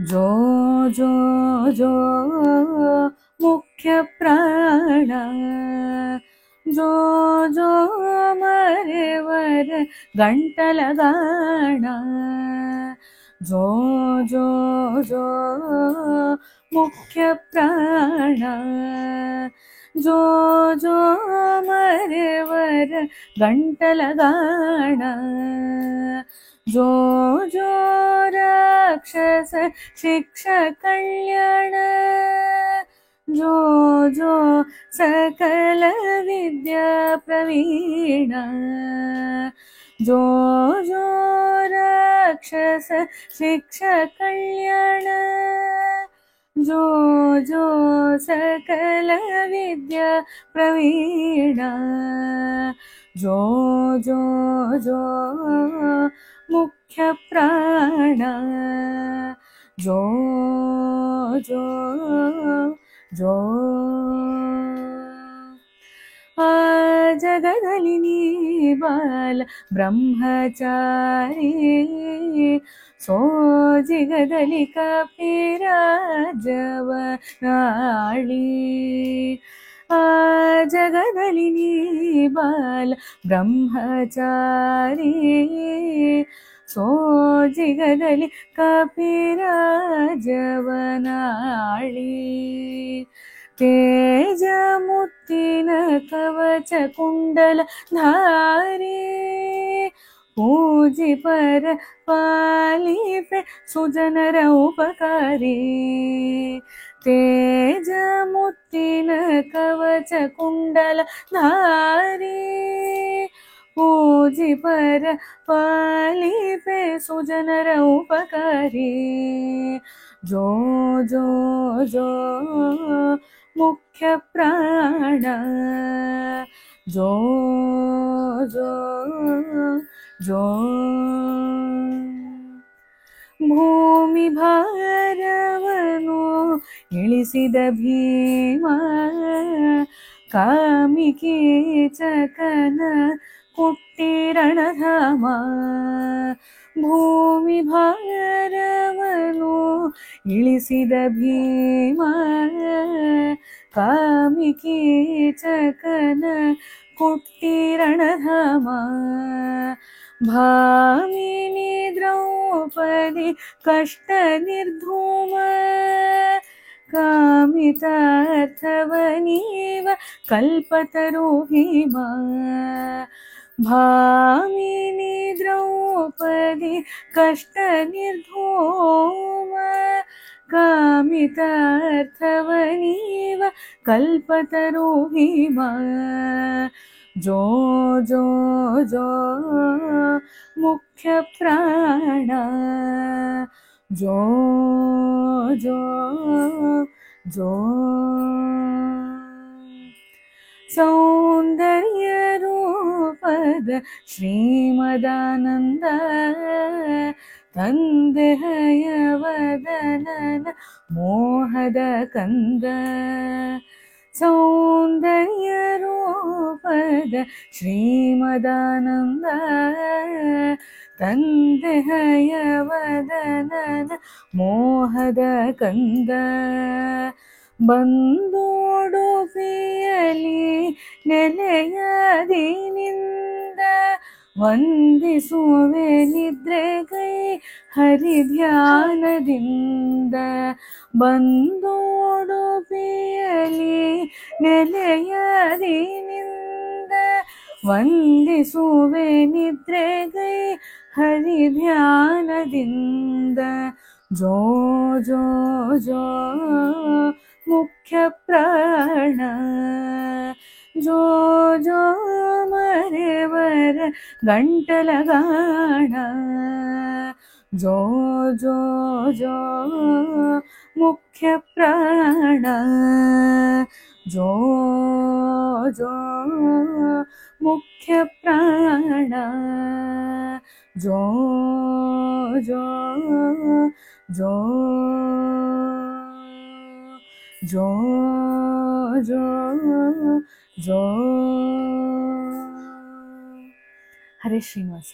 जो जो जो मुख्य प्राण जो जो मरेवर गंटलगाण जो जो जो मुख्य प्राण जो जो मरेवर गंटलगाण जो जो राक्षस शिक्षा कल्याण जो जो सकल विद्या प्रवीण जो जो राक्षस शिक्षा कल्याण जो जो सकल विद्या प्रवीण जो जो जो मुख्य प्राण जो जो जो आ जगदली नी बाल ब्रह्मचारी सो जिगदली कपिराजवनाळी आ जगदली नी बाल ब्रह्मचारी सो जिगदली कपिराजवनाळी तेज मुत्तिन कवच कुंडल धारी पूजी पर पालिपे सुजनर उपकारी तेज मुत्तिन कवच कुंडल धारी पूजी पर पालिपे सुजनर उपकारी जो जो जो मुख्य प्राण जो जो जो ಭೂಮಿ ಭಾರವನು ಇಳಿಸಿದ ಭೀಮ ಕಾಮಿಕಿ ಚಕನ ಕುಟ್ಟಿರಣಧಾಮ ಭೂಮಿ ಭಾರವನು ಇಳಿಸಿದ ಭೀಮ ಕಾಮಿಕಿ ಚಕನ ಕುಟ್ಟಿರಣಧಾಮ ಭಾಮಿನಿ ದ್ರೌಪದಿ ಕಷ್ಟ ನಿರ್ಧೂಮ ಕಾಮಿತಾರ್ಥವನೀವ ಕಲ್ಪತರು ಭೀಮ ಭಾಮಿನಿ ದ್ರೌಪದಿ ಕಷ್ಟ ನಿರ್ಧೂಮ ಕಾಮಿತಾರ್ಥವನೀವ ಕಲ್ಪತರು ಭೀಮ जो जो जो मुख्य प्राण जो जो जो सौंदर्य रूपद श्रीमदानंद ತಂದೆಯ ವದನನ ಮೋಹದ ಕಂದ ಸೌಂದರ್ಯ ರೂಪದ ಶ್ರೀಮದಾನಂದ ತಂದೆಯ ವದನನ ಮೋಹದ ಕಂದ ಬಂದೋಡುಪಿಯಲಿ ನೆಲೆಯದಿನಿಂದ ವಂದಿಸುವೆ ನಿದ್ರೆಗೈ ಹರಿಧ್ಯಾನದಿಂದ ಬಂದೋಡುಪಿಯಲಿ ನೆಲೆಯದಿನಿಂದ ವಂದಿಸುವೆ ನಿದ್ರೆಗೈ ಹರಿಧ್ಯಾನದಿಂದ ಜೋ ಜೋ ಜೋ ಮುಖ್ಯ ಪ್ರಾಣ ಜೋ ಜೋ ಮರೆವರ ಗಂಟಲಗಾಣ ಜೋ ಜೋ ಜೋ ಮುಖ್ಯ ಪ್ರಾಣ ಜೋ ಜೋ ಮುಖ್ಯ ಪ್ರಾಣ ಜೋ ಜೋ ಜೋ ಜೋ ಜೋ ಜೋ ಹರೇ ಶ್ರೀನಿವಾಸ.